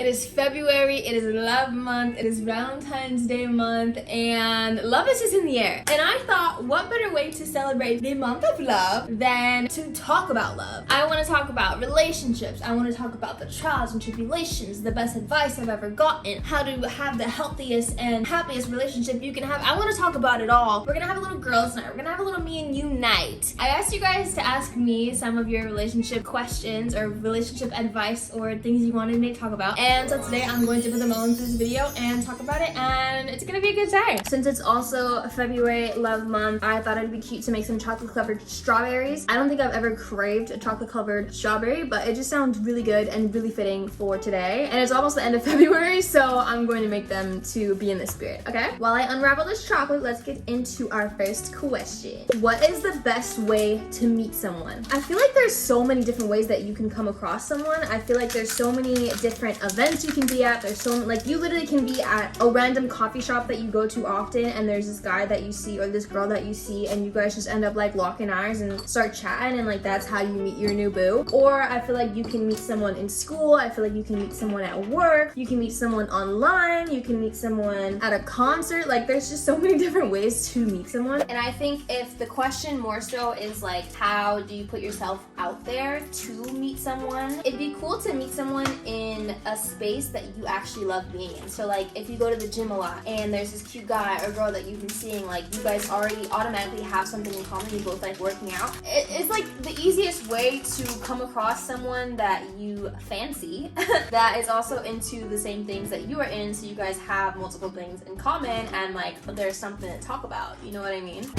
is February, it is love month, it is Valentine's Day month, and love is just in the air. And I thought, what better way to celebrate the month of love than to talk about love? I want to talk about relationships. I want to talk about the trials and tribulations, the best advice I've ever gotten, how to have the healthiest and happiest relationship you can have. I want to talk about it all. We're gonna have a little girls' night. We're gonna have a little me and you night. I asked you guys to ask me some of your relationship questions or relationship advice or things you wanted me to talk about. And so today I'm going to put them all into this video and talk about it, and it's gonna be a good time. Since it's also February love month, I thought it'd be cute to make some chocolate covered strawberries. I don't think I've ever craved a chocolate covered strawberry, but it just sounds really good and really fitting for today. And it's almost the end of February, so I'm going to make them to be in the spirit, okay? While I unravel this chocolate, let's get into our first question. What is the best way to meet someone? I feel like there's so many different ways that you can come across someone. I feel like there's so many different events you can be at. There's so like you literally can be at a random coffee shop that you go to often, and there's this guy that you see or this girl that you see, and you guys just end up like locking eyes and start chatting, and like that's how you meet your new boo. Or I feel like you can meet someone in school. I feel like you can meet someone at work. You can meet someone online. You can meet someone at a concert. Like there's just so many different ways to meet someone. And I think if the question more so is like, how do you put yourself out there to meet someone? It'd be cool to meet someone in a space that you actually love being in. So like if you go to the gym a lot and there's this cute guy or girl that you've been seeing, like you guys already automatically have something in common. You both like working out. It's like the easiest way to come across someone that you fancy that is also into the same things that you are in, so you guys have multiple things in common and like there's something to talk about. You know what I mean?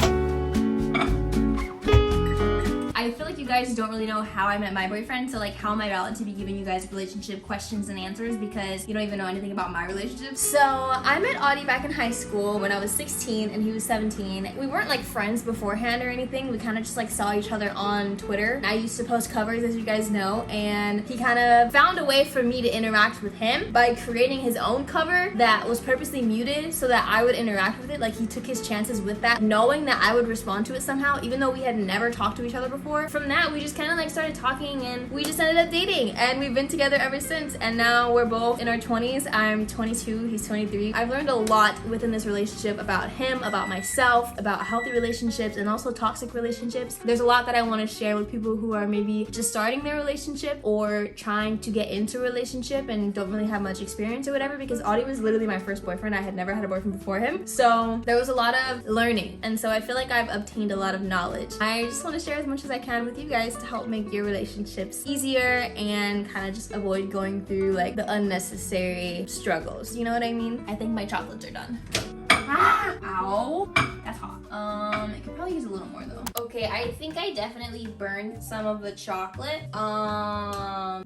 I feel like you guys don't really know how I met my boyfriend, so like how am I valid to be giving you guys relationship questions and answers because you don't even know anything about my relationship? So I met Audie back in high school when I was 16 and he was 17. We weren't like friends beforehand or anything. We kind of just like saw each other on Twitter. And I used to post covers, as you guys know, and he kind of found a way for me to interact with him by creating his own cover that was purposely muted so that I would interact with it. Like he took his chances with that, knowing that I would respond to it somehow, even though we had never talked to each other before. From that, we just kind of like started talking and we just ended up dating, and we've been together ever since. And now we're both in our 20s. I'm 22, he's 23. I've learned a lot within this relationship about him, about myself, about healthy relationships and also toxic relationships. There's a lot that I want to share with people who are maybe just starting their relationship or trying to get into a relationship and don't really have much experience or whatever, because Audie was literally my first boyfriend. I had never had a boyfriend before him, so there was a lot of learning, and so I feel like I've obtained a lot of knowledge. I just want to share as much as I can with you guys to help make your relationships easier and kind of just avoid going through like the unnecessary struggles. You know what I mean? I think my chocolates are done. Ah, ow, that's hot. It could probably use a little more though. Okay, I think I definitely burned some of the chocolate.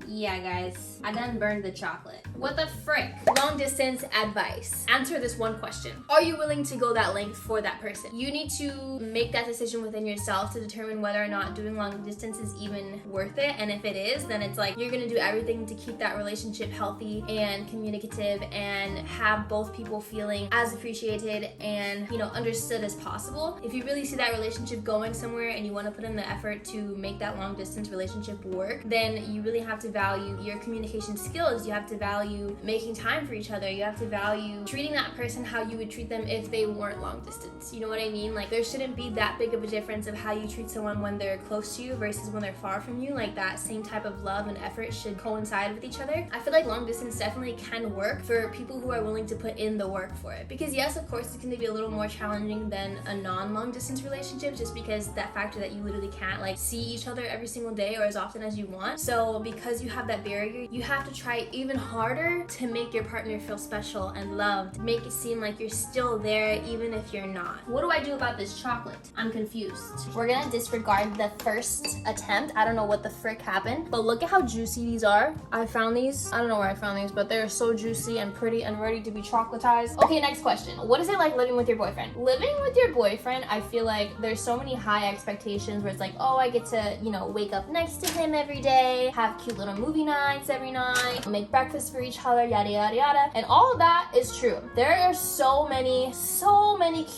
Yeah guys, I done burned the chocolate. What the frick? Long distance advice. Answer this one question. Are you willing to go that length for that person? You need to make that decision within yourself to determine whether or not doing long distance is even worth it. And if it is, then it's like you're gonna do everything to keep that relationship healthy and communicative and have both people feeling as appreciated and, you know, understood as possible. If you really see that relationship going somewhere and you want to put in the effort to make that long distance relationship work, then you really have to value your communication skills. You have to value making time for each other. You have to value treating that person how you would treat them if they weren't long distance. You know what I mean? Like there shouldn't be that big of a difference of how you treat someone when they're close to you versus when they're far from you. Like that same type of love and effort should coincide with each other. I feel like long distance definitely can work for people who are willing to put in the work for it, because yes, of course, it can be a little more challenging than a non-long distance relationship, just because that factor that you literally can't like see each other every single day or as often as you want. So because you have that barrier, you have to try even harder to make your partner feel special and loved, make it seem like you're still there even if you're not. What do I do about this chocolate? I'm confused. We're gonna disregard the first attempt. I don't know what the frick happened, but look at how juicy these are. I found these, I don't know where I found these, but they're so juicy and pretty and ready to be chocolatized. Okay, next question. What is it like living with your boyfriend? Living with your boyfriend, I feel like there's so many high expectations where it's like, oh, I get to, you know, wake up next to him every day, have cute little movie nights every night, make breakfast for each other, yada yada yada. And all of that is true. There are so many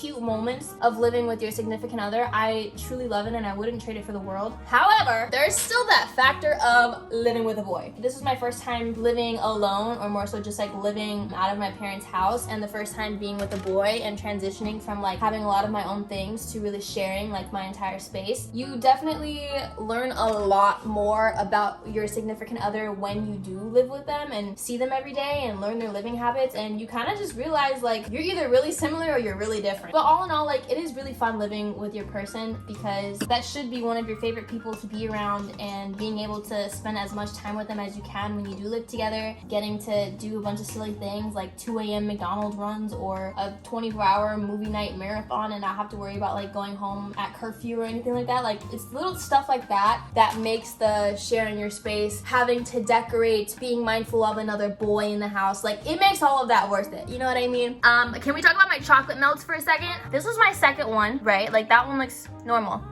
cute moments of living with your significant other. I truly love it and I wouldn't trade it for the world. However, there's still that factor of living with a boy. This was my first time living alone, or more so just like living out of my parents' house, and the first time being with a boy and transitioning from like having a lot of my own things to really sharing like my entire space. You definitely learn a lot more about your significant other when you do live with them and see them every day and learn their living habits, and you kind of just realize like you're either really similar or you're really different. But all in all, like, it is really fun living with your person, because that should be one of your favorite people to be around, and being able to spend as much time with them as you can when you do live together, getting to do a bunch of silly things like 2 a.m. McDonald's runs or a 24-hour movie night marathon and not have to worry about like going home at curfew or anything like that. Like, it's little stuff like that that makes the sharing your space, having to decorate, being mindful of another boy in the house, like, it makes all of that worth it. You know what I mean? Can we talk about my chocolate melts for a second? This was my second one, right? Like, that one looks normal.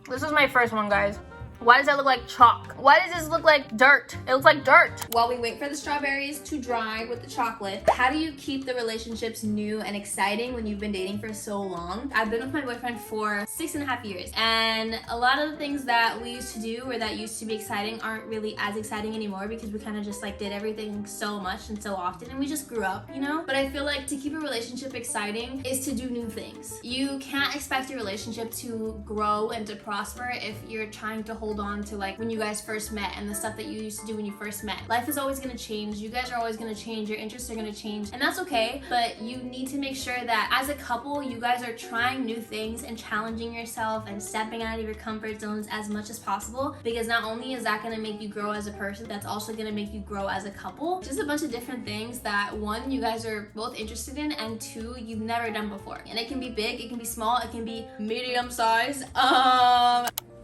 This was my first one, guys. Why does that look like chalk? Why does this look like dirt? It looks like dirt. While we wait for the strawberries to dry with the chocolate, how do you keep the relationships new and exciting when you've been dating for so long? I've been with my boyfriend for 6.5 years, and a lot of the things that we used to do or that used to be exciting aren't really as exciting anymore, because we kind of just like did everything so much and so often, and we just grew up, you know? But I feel like to keep a relationship exciting is to do new things. You can't expect your relationship to grow and to prosper if you're trying to hold on to like when you guys first met and the stuff that you used to do when you first met. Life is always going to change. You guys are always going to change. Your interests are going to change, and that's okay. But you need to make sure that as a couple, you guys are trying new things and challenging yourself and stepping out of your comfort zones as much as possible, because not only is that going to make you grow as a person, that's also going to make you grow as a couple. Just a bunch of different things that, one, you guys are both interested in, and two, you've never done before. And it can be big, it can be small, it can be medium size.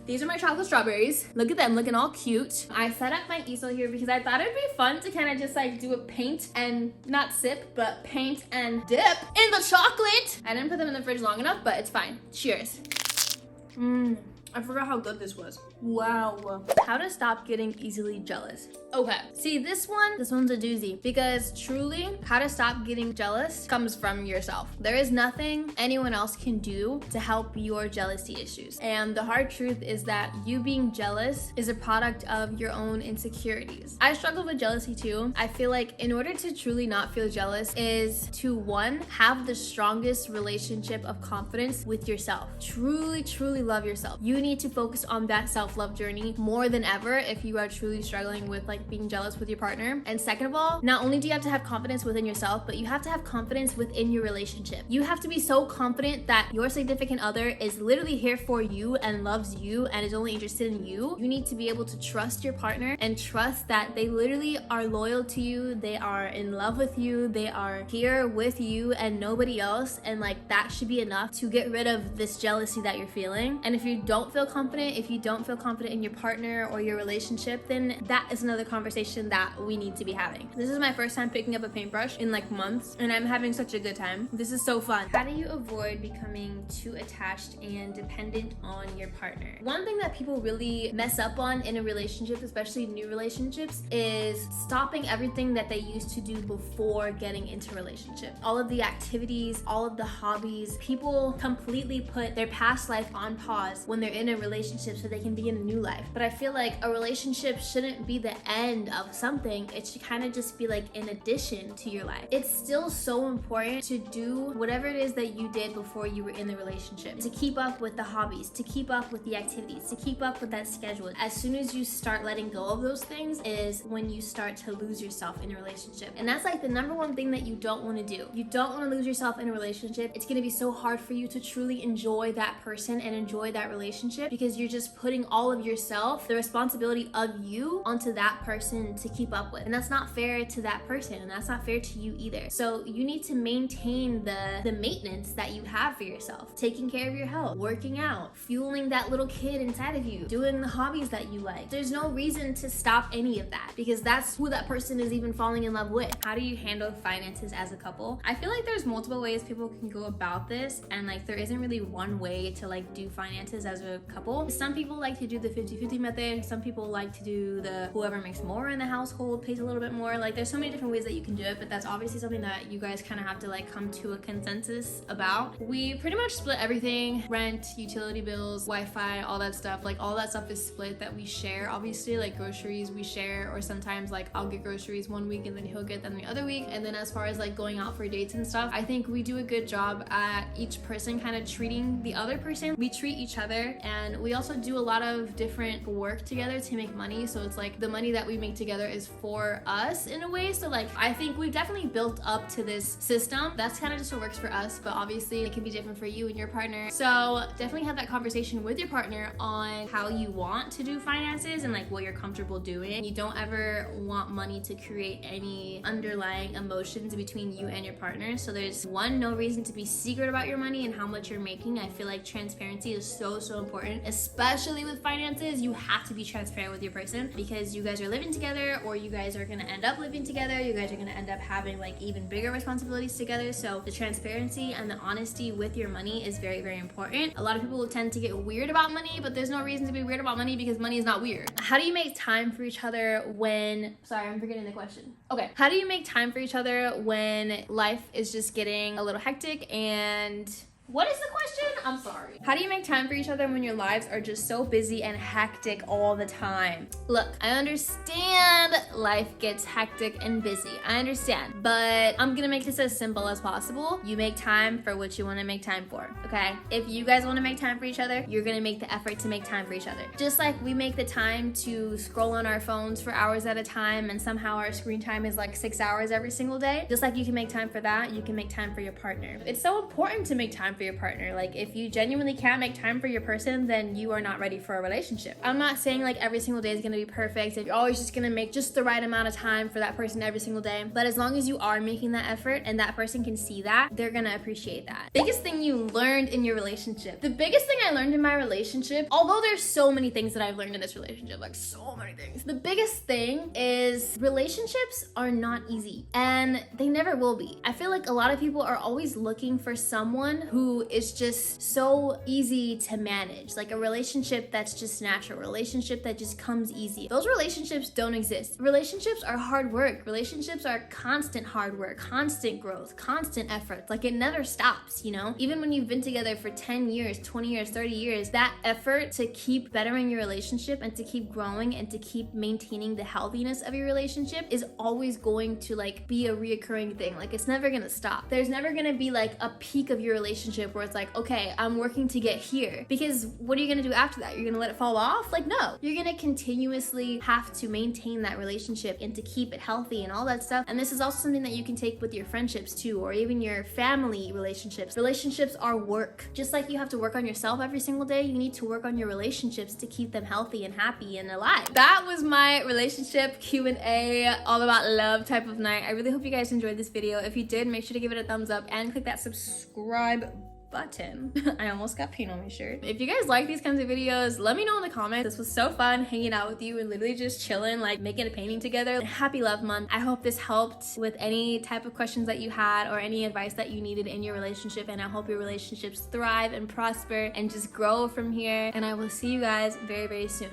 These are my chocolate strawberries. Look at them, looking all cute. I set up my easel here because I thought it'd be fun to kind of just like do a paint and not sip, but paint and dip in the chocolate. I didn't put them in the fridge long enough, but it's fine. Cheers. I forgot how good this was. Wow. How to stop getting easily jealous. Okay, see this one's a doozy, because truly how to stop getting jealous comes from yourself. There is nothing anyone else can do to help your jealousy issues. And the hard truth is that you being jealous is a product of your own insecurities. I struggle with jealousy too. I feel like in order to truly not feel jealous is to, one, have the strongest relationship of confidence with yourself. Truly love yourself. You need to focus on that self-love journey more than ever if you are truly struggling with like being jealous with your partner. And second of all, not only do you have to have confidence within yourself, but you have to have confidence within your relationship. You have to be so confident that your significant other is literally here for you and loves you and is only interested in you. You need to be able to trust your partner and trust that they literally are loyal to you, they are in love with you, they are here with you and nobody else. And like, that should be enough to get rid of this jealousy that you're feeling. And if you don't feel confident, if you don't feel confident in your partner or your relationship, then that is another conversation that we need to be having. This is my first time picking up a paintbrush in like months, and I'm having such a good time. This is so fun. How do you avoid becoming too attached and dependent on your partner? One thing that people really mess up on in a relationship, especially new relationships, is stopping everything that they used to do before getting into a relationship. All of the activities, all of the hobbies, people completely put their past life on pause when they're in a relationship so they can begin a new life. But I feel like a relationship shouldn't be the end of something. It should kind of just be like an addition to your life. It's still so important to do whatever it is that you did before you were in the relationship, to keep up with the hobbies, to keep up with the activities, to keep up with that schedule. As soon as you start letting go of those things is when you start to lose yourself in a relationship. And that's like the number one thing that you don't want to do. You don't want to lose yourself in a relationship. It's going to be so hard for you to truly enjoy that person and enjoy that relationship relationship because you're just putting all of yourself, the responsibility of you, onto that person to keep up with. And that's not fair to that person, and that's not fair to you either. So you need to maintain the maintenance that you have for yourself. Taking care of your health, working out, fueling that little kid inside of you, doing the hobbies that you like. There's no reason to stop any of that because that's who that person is even falling in love with. How do you handle finances as a couple? I feel like there's multiple ways people can go about this, and like there isn't really one way to like do finances as a couple. Some people like to do the 50-50 method. Some people like to do the whoever makes more in the household pays a little bit more. Like there's so many different ways that you can do it, but that's obviously something that you guys kind of have to like come to a consensus about. We pretty much split everything: rent, utility bills, Wi-Fi, all that stuff. Like all that stuff is split that we share. Obviously, like groceries we share, or sometimes like I'll get groceries one week and then he'll get them the other week. And then as far as like going out for dates and stuff, I think we do a good job at each person kind of treating the other person. We treat each other, and we also do a lot of different work together to make money. So it's like the money that we make together is for us in a way. So like I think we've definitely built up to this system that's kind of just what works for us, but obviously it can be different for you and your partner. So definitely have that conversation with your partner on how you want to do finances and like what you're comfortable doing. You don't ever want money to create any underlying emotions between you and your partner. So there's no reason to be secret about your money and how much you're making. I feel like transparency is so important, especially with finances. You have to be transparent with your person because you guys are living together, or you guys are gonna end up living together. You guys are gonna end up having like even bigger responsibilities together. So the transparency and the honesty with your money is very important. A lot of people tend to get weird about money, but there's no reason to be weird about money because money is not weird. How do you make time for each other when, sorry, I'm forgetting the question. Okay. How do you make time for each other when life is just getting a little hectic and what is the question? I'm sorry. How do you make time for each other when your lives are just so busy and hectic all the time? Look, I understand life gets hectic and busy. I understand, but I'm gonna make this as simple as possible. You make time for what you wanna make time for, okay? If you guys wanna make time for each other, you're gonna make the effort to make time for each other. Just like we make the time to scroll on our phones for hours at a time, and somehow our screen time is like 6 hours every single day. Just like you can make time for that, you can make time for your partner. It's so important to make time for your partner. Like if you genuinely can't make time for your person, then you are not ready for a relationship. I'm not saying like every single day is gonna be perfect. If you're always just gonna make just the right amount of time for that person every single day, but as long as you are making that effort and that person can see that, they're gonna appreciate that. Biggest thing you learned in your relationship. The biggest thing I learned in my relationship, although there's so many things that I've learned in this relationship, like so many things. The biggest thing is relationships are not easy, and they never will be. I feel like a lot of people are always looking for someone who is just so easy to manage, like a relationship that's just natural, a relationship that just comes easy. Those relationships don't exist. Relationships are hard work. Relationships are constant hard work, constant growth, constant effort. Like it never stops, you know? Even when you've been together for 10 years, 20 years, 30 years, that effort to keep bettering your relationship and to keep growing and to keep maintaining the healthiness of your relationship is always going to like be a reoccurring thing. Like it's never gonna stop. There's never gonna be like a peak of your relationship where it's like, okay, I'm working to get here. Because what are you gonna do after that? You're gonna let it fall off? Like, no. You're gonna continuously have to maintain that relationship and to keep it healthy and all that stuff. And this is also something that you can take with your friendships too, or even your family relationships. Relationships are work. Just like you have to work on yourself every single day, you need to work on your relationships to keep them healthy and happy and alive. That was my relationship Q&A, all about love type of night. I really hope you guys enjoyed this video. If you did, make sure to give it a thumbs up and click that subscribe button. I almost got paint on my shirt. If you guys like these kinds of videos, let me know in the comments. This was so fun hanging out with you and literally just chilling, like making a painting together. Happy Love Month. I hope this helped with any type of questions that you had or any advice that you needed in your relationship, and I hope your relationships thrive and prosper and just grow from here. And I will see you guys very soon.